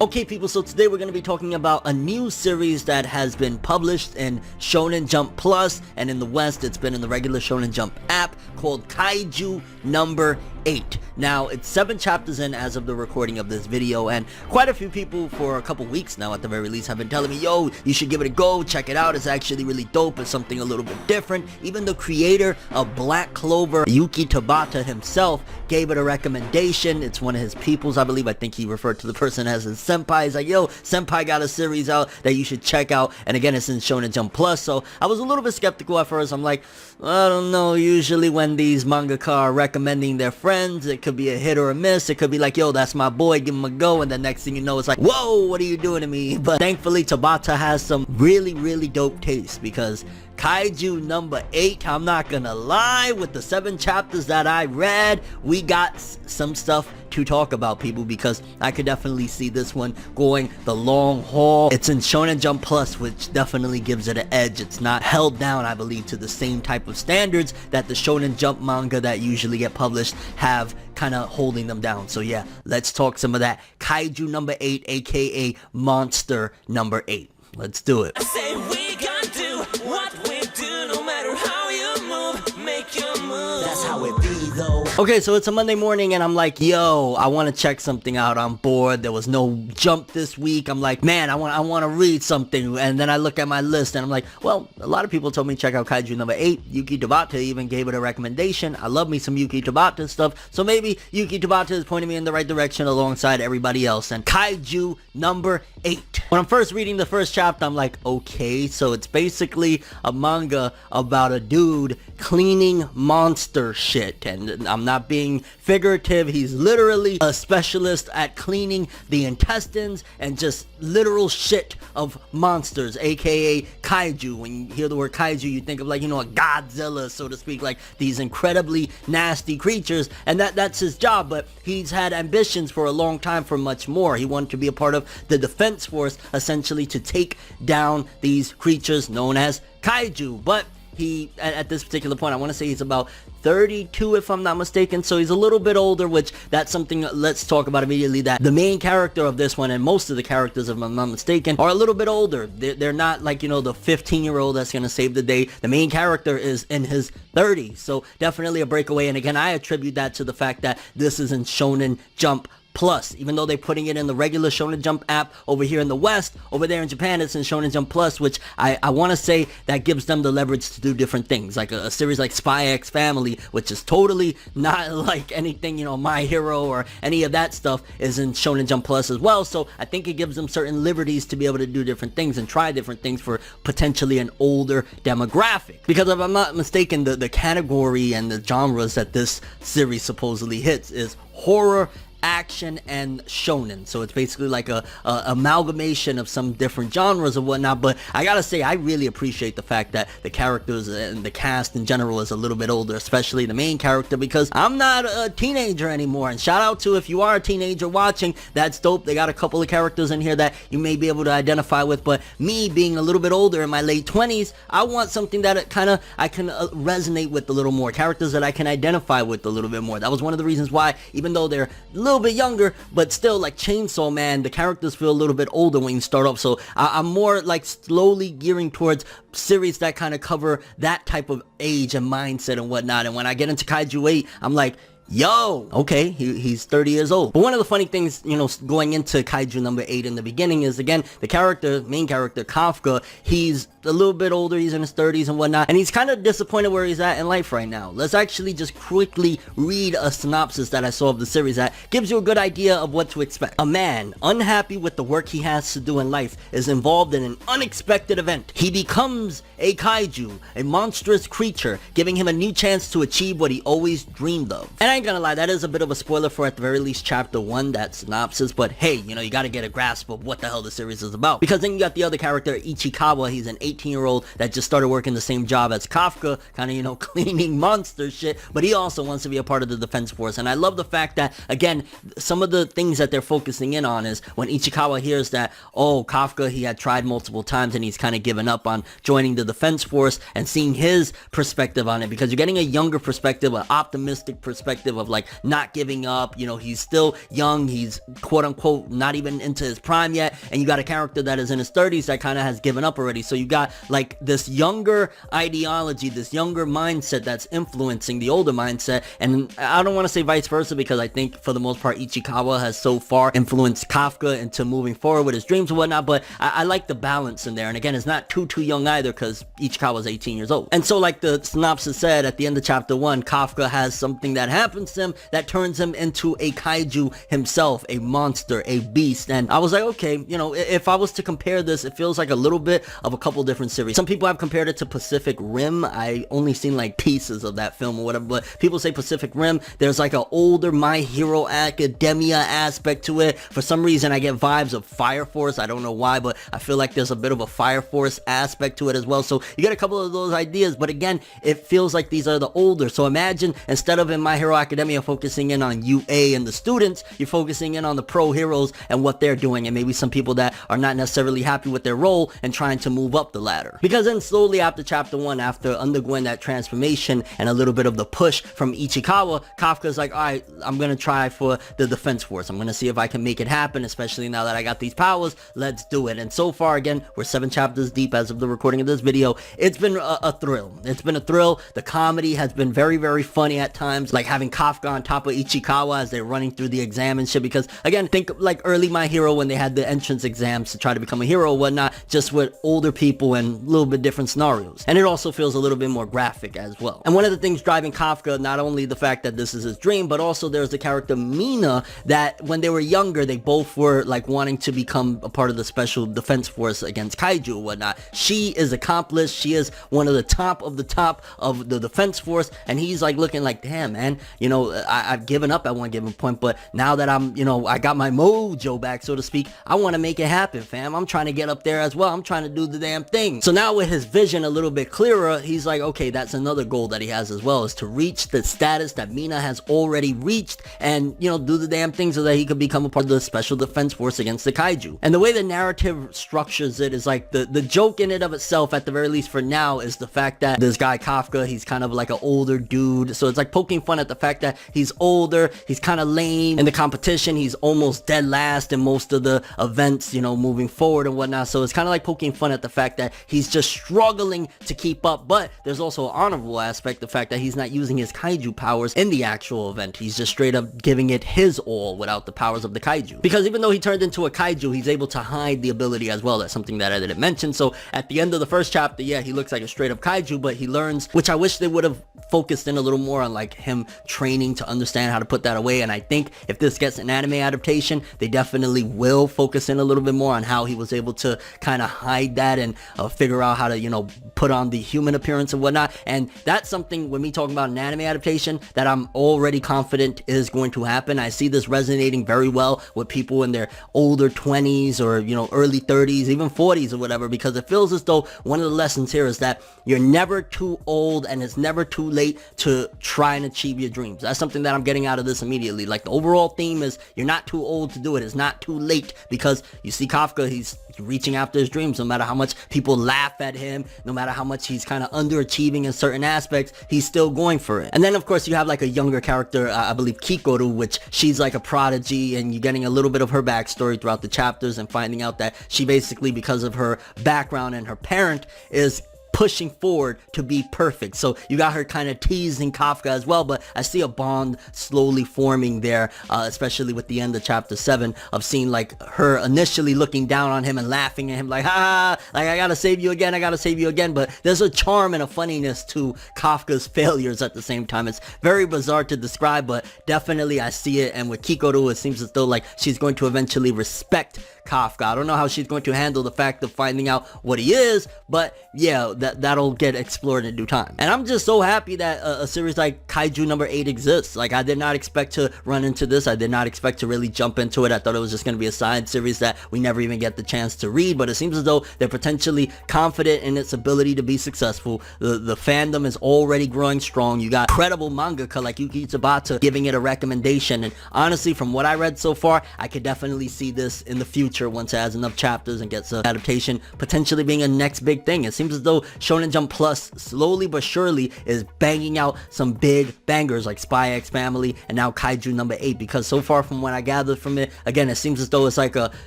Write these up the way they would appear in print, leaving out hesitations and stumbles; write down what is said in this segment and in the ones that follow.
Okay people, so today we're going to be talking about a new series that has been published in Shonen Jump Plus, and in the West it's been in the regular Shonen Jump app, called Kaiju number 8. Now, it's 7 chapters in as of the recording of this video, and quite a few people for a couple weeks now at the very least have been telling me, yo, you should give it a go, check it out, it's actually really dope, it's something a little bit different. Even the creator of Black Clover, Yuki Tabata himself, gave it a recommendation. It's one of his peoples, I believe. I think he referred to the person as his senpai. He's like, yo, senpai got a series out that you should check out, and again, it's in Shonen Jump Plus. So I was a little bit skeptical at first. I'm like, I don't know, usually when these mangaka are recommending their friends, it could be a hit or a miss. It could be like, yo, that's my boy, give him a go, and the next thing you know, it's like, whoa, what are you doing to me? But thankfully, Tabata has some really dope taste, because Kaiju number 8, I'm not gonna lie, with the 7 chapters that I read, we got some stuff to talk about, people, because I could definitely see this one going the long haul. It's in Shonen Jump Plus, which definitely gives it an edge. It's not held down, I believe, to the same type of standards that the Shonen Jump manga that usually get published have, kind of holding them down. So yeah, let's talk some of that. Kaiju number 8, aka Monster number 8. Let's do it. I say we gonna do what we do, no matter how you move, make your move. That's how it be though. Okay, so it's a Monday morning and I'm like, yo, I want to check something out. I'm bored. There was no jump this week. I'm like, man, I want to read something. And then I look at my list and I'm like, well, a lot of people told me check out Kaiju number 8. Yuki Tabata even gave it a recommendation. I love me some Yuki Tabata stuff. So maybe Yuki Tabata is pointing me in the right direction alongside everybody else. And Kaiju number 8. When I'm first reading the first chapter, I'm like, okay, so it's basically a manga about a dude cleaning monster shit. And I'm not being figurative. He's literally a specialist at cleaning the intestines and just literal shit of monsters, aka kaiju. When you hear the word kaiju, you think of, like, you know, a Godzilla, so to speak, like these incredibly nasty creatures, and that's his job. But he's had ambitions for a long time for much more. He wanted to be a part of the defense force, essentially, to take down these creatures known as kaiju. But he, at this particular point, I want to say he's about 32 if I'm not mistaken, so he's a little bit older, which that's something let's talk about immediately, that the main character of this one, and most of the characters, if I'm not mistaken, are a little bit older. They're not like, you know, the 15-year-old that's gonna save the day. The main character is in his 30s, so definitely a breakaway. And again, I attribute that to the fact that this is in Shonen Jump Plus. Even though they're putting it in the regular Shonen Jump app over here in the West, over there in Japan it's in Shonen Jump Plus, which I want to say that gives them the leverage to do different things, like a series like Spy X Family, which is totally not like anything, you know, My Hero or any of that stuff, is in Shonen Jump Plus as well. So I think it gives them certain liberties to be able to do different things and try different things for potentially an older demographic. Because if I'm not mistaken, the category and the genres that this series supposedly hits is horror, action, and shonen. So it's basically like a amalgamation of some different genres and whatnot. But I gotta say, I really appreciate the fact that the characters and the cast in general is a little bit older, especially the main character, because I'm not a teenager anymore. And shout out to if you are a teenager watching, that's dope. They got a couple of characters in here that you may be able to identify with. But me being a little bit older, in my late 20s, I want something that I can resonate with a little more, characters that I can identify with a little bit more. That was one of the reasons why, even though they're a little bit younger, but still, like Chainsaw Man, the characters feel a little bit older when you start off. So I'm more like slowly gearing towards series that kind of cover that type of age and mindset and whatnot. And when I get into Kaiju 8, I'm like, yo, okay, he's 30 years old. But one of the funny things, you know, going into Kaiju number 8 in the beginning is, again, the main character, Kafka, he's a little bit older, he's in his 30s and whatnot, and he's kind of disappointed where he's at in life right now. Let's actually just quickly read a synopsis that I saw of the series that gives you a good idea of what to expect. A man, unhappy with the work he has to do in life, is involved in an unexpected event. He becomes a kaiju, a monstrous creature, giving him a new chance to achieve what he always dreamed of. And I ain't gonna lie, that is a bit of a spoiler for, at the very least, chapter 1, that synopsis, but hey, you know, you gotta get a grasp of what the hell the series is about. Because then you got the other character, Ichikawa. He's an 8 18-year-old that just started working the same job as Kafka, kind of, you know, cleaning monster shit, but he also wants to be a part of the defense force. And I love the fact that, again, some of the things that they're focusing in on is when Ichikawa hears that, oh, Kafka, he had tried multiple times and he's kind of given up on joining the defense force, and seeing his perspective on it, because you're getting a younger perspective, an optimistic perspective of like not giving up. You know, he's still young, he's quote unquote not even into his prime yet, and you got a character that is in his 30s that kind of has given up already. So you got like this younger ideology, this younger mindset that's influencing the older mindset. And I don't want to say vice versa, because I think for the most part Ichikawa has so far influenced Kafka into moving forward with his dreams and whatnot, but I like the balance in there. And again, it's not too young either, because Ichikawa's 18 years old. And so like the synopsis said, at the end of chapter 1, Kafka has something that happens to him that turns him into a kaiju himself, a monster, a beast. And I was like, okay, you know, if I was to compare this, it feels like a little bit of a couple different series. Some people have compared it to Pacific Rim. I only seen like pieces of that film or whatever, but people say Pacific Rim, there's like an older My Hero Academia aspect to it. For some reason I get vibes of Fire Force. I don't know why, but I feel like there's a bit of a Fire Force aspect to it as well. So you get a couple of those ideas, but again, it feels like these are the older. So imagine, instead of in My Hero Academia focusing in on UA and the students, you're focusing in on the pro heroes and what they're doing, and maybe some people that are not necessarily happy with their role and trying to move up the ladder. Because then slowly after chapter 1, after undergoing that transformation and a little bit of the push from Ichikawa, Kafka's like, alright, I'm gonna try for the defense force. I'm gonna see if I can make it happen, especially now that I got these powers. Let's do it. And so far, again, we're 7 chapters deep as of the recording of this video. It's been a thrill. It's been a thrill. The comedy has been very, very funny at times, like having Kafka on top of Ichikawa as they're running through the exam and shit. Because again, think like early My Hero when they had the entrance exams to try to become a hero or whatnot, just with older people and a little bit different scenarios. And it also feels a little bit more graphic as well. And one of the things driving Kafka, not only the fact that this is his dream, but also there's the character Mina, that when they were younger, they both were like wanting to become a part of the special defense force against Kaiju or whatnot. She is accomplished. She is one of the top of the defense force, and he's like looking like, damn, man, you know, I've given up at one given point, but now that I'm, you know, I got my mojo back, so to speak, I want to make it happen, fam. I'm trying to get up there as well. I'm trying to do the damn thing. So now with his vision a little bit clearer, he's like, okay, that's another goal that he has as well, is to reach the status that Mina has already reached, and, you know, do the damn thing so that he could become a part of the special defense force against the Kaiju. And the way the narrative structures it is like, the joke in it of itself, at the very least for now, is the fact that this guy Kafka, he's kind of like an older dude, so it's like poking fun at the fact that he's older, he's kind of lame in the competition, he's almost dead last in most of the events, you know, moving forward and whatnot. So it's kind of like poking fun at the fact that he's just struggling to keep up. But there's also an honorable aspect, the fact that he's not using his Kaiju powers in the actual event. He's just straight up giving it his all without the powers of the Kaiju, because even though he turned into a Kaiju, he's able to hide the ability as well. That's something that I didn't mention. So at the end of the first chapter, yeah, he looks like a straight up Kaiju, but he learns, which I wish they would have focused in a little more on, like him training to understand how to put that away. And I think if this gets an anime adaptation, they definitely will focus in a little bit more on how he was able to kind of hide that and figure out how to, you know, put on the human appearance and whatnot. And that's something, when me talking about an anime adaptation, that I'm already confident is going to happen. I see this resonating very well with people in their older 20s or, you know, early 30s, even 40s or whatever, because it feels as though one of the lessons here is that you're never too old and it's never too late to try and achieve your dreams. That's something that I'm getting out of this immediately. Like, the overall theme is you're not too old to do it. It's not too late, because you see Kafka, he's reaching after his dreams. No matter how much people laugh at him, no matter how much he's kind of underachieving in certain aspects, he's still going for it. And then of course you have like a younger character, I believe Kikoru, which she's like a prodigy, and you're getting a little bit of her backstory throughout the chapters and finding out that she basically, because of her background and her parent, is pushing forward to be perfect. So you got her kind of teasing Kafka as well, but I see a bond slowly forming there, especially with the end of chapter 7, of seeing like her initially looking down on him and laughing at him like, ha, like, I gotta save you again, I gotta save you again. But there's a charm and a funniness to Kafka's failures at the same time. It's very bizarre to describe, but definitely I see it. And with Kikoru, it seems as though like she's going to eventually respect Kafka. I don't know how she's going to handle the fact of finding out what he is, but yeah, that'll get explored in due time. And I'm just so happy that a series like Kaiju number 8 exists. Like, I did not expect to run into this. I did not expect to really jump into it. I thought it was just going to be a side series that we never even get the chance to read, but it seems as though they're potentially confident in its ability to be successful. The fandom is already growing strong. You got credible mangaka like Yuki Tsubata giving it a recommendation, and honestly, from what I read so far, I could definitely see this in the future once it has enough chapters and gets an adaptation potentially being a next big thing. It seems as though Shonen Jump Plus slowly but surely is banging out some big bangers like Spy X Family and now Kaiju number 8, because so far from what I gathered from it, again, it seems as though it's like a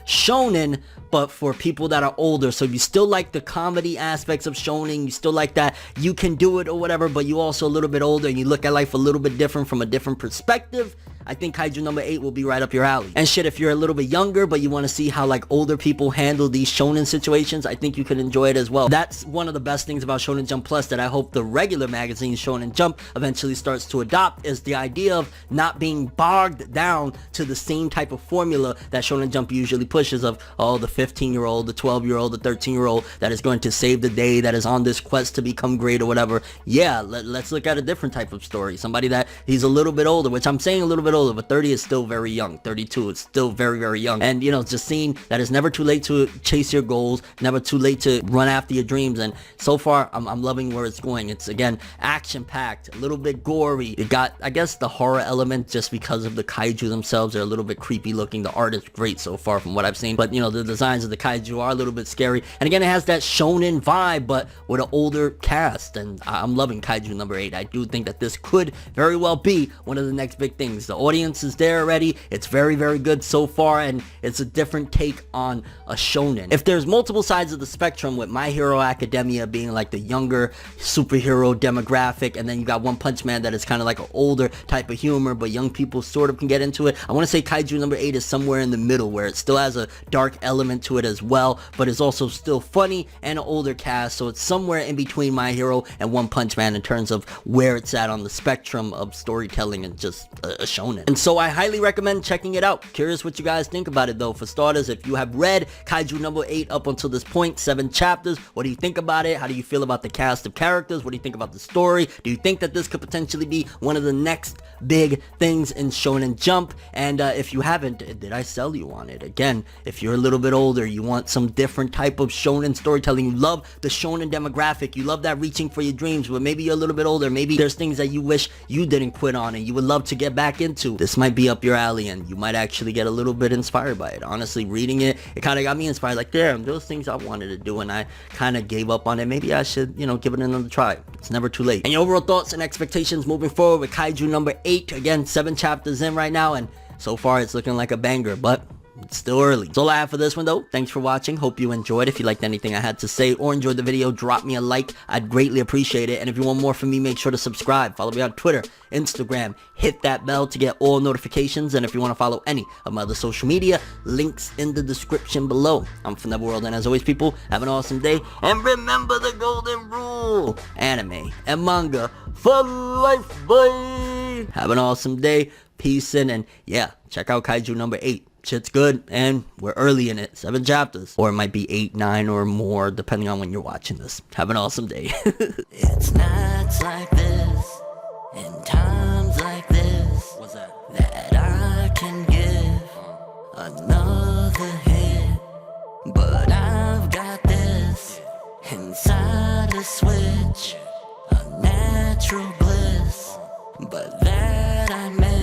shonen but for people that are older. So if you still like the comedy aspects of shonen, you still like that you can do it or whatever, but you also a little bit older and you look at life a little bit different from a different perspective, I think Kaiju number 8 will be right up your alley. And shit, if you're a little bit younger but you want to see how like older people handle these shonen situations, I think you could enjoy it as well. That's one of the best things about Shonen Jump Plus that I hope the regular magazine Shonen Jump eventually starts to adopt, is the idea of not being bogged down to the same type of formula that Shonen Jump usually pushes of, oh, the 15-year-old, the 12-year-old, the 13-year-old that is going to save the day, that is on this quest to become great or whatever. Yeah, let's look at a different type of story. Somebody that he's a little bit older, which I'm saying a little bit older, but 30 is still very young. 32 is still very, very young. And, you know, just seeing that it's never too late to chase your goals, never too late to run after your dreams. And so far, I'm loving where it's going. It's, again, action-packed, a little bit gory. It got, I guess, the horror element just because of the kaiju themselves. They're a little bit creepy looking. The art is great so far from what I've seen. But, you know, the designs of the kaiju are a little bit scary. And again, it has that shonen vibe, but with an older cast. And I'm loving Kaiju number 8. I do think that this could very well be one of the next big things. The audience is there already. It's very, very good so far, and it's a different take on a shonen. If there's multiple sides of the spectrum, with My Hero Academia being like the younger superhero demographic, and then you got One Punch Man that is kind of like an older type of humor, but young people sort of can get into it. I want to say Kaiju number 8 is somewhere in the middle, where it still has a dark element to it as well, but it's also still funny and an older cast, so it's somewhere in between My Hero and One Punch Man in terms of where it's at on the spectrum of storytelling and just a shonen. And so I highly recommend checking it out. Curious what you guys think about it though. For starters, if you have read Kaiju number 8 up until this point, 7 chapters, what do you think about it? How do you feel about the cast of characters? What do you think about the story? Do you think that this could potentially be one of the next big things in Shonen Jump? And if you haven't, did I sell you on it? Again, if you're a little bit older, you want some different type of shonen storytelling, you love the shonen demographic, you love that reaching for your dreams, but maybe you're a little bit older, maybe there's things that you wish you didn't quit on and you would love to get back into, this might be up your alley and you might actually get a little bit inspired by it. Honestly, reading it kind of got me inspired, like, damn, those things I wanted to do and I kind of gave up on it. Maybe I should, you know, give it another try. It's never too late. And your overall thoughts and expectations moving forward with Kaiju number 8. Again, 7 chapters in right now, and so far it's looking like a banger, but it's still early. That's all I have for this one though. Thanks for watching. Hope you enjoyed. If you liked anything I had to say or enjoyed the video, drop me a like. I'd greatly appreciate it. And if you want more from me, make sure to subscribe. Follow me on Twitter, Instagram. Hit that bell to get all notifications. And if you want to follow any of my other social media, links in the description below. I'm ForneverWorld, and as always, people, have an awesome day. And remember the golden rule: anime and manga for life, boy. Have an awesome day. Peace in, and yeah, check out Kaiju number 8. Shit's good, and we're early in it. 7 chapters. Or it might be 8, 9, or more, depending on when you're watching this. Have an awesome day. It's nights like this, and times like this, What's that? that I can give another hit. But I've got this inside a switch, a natural bliss, but that I made.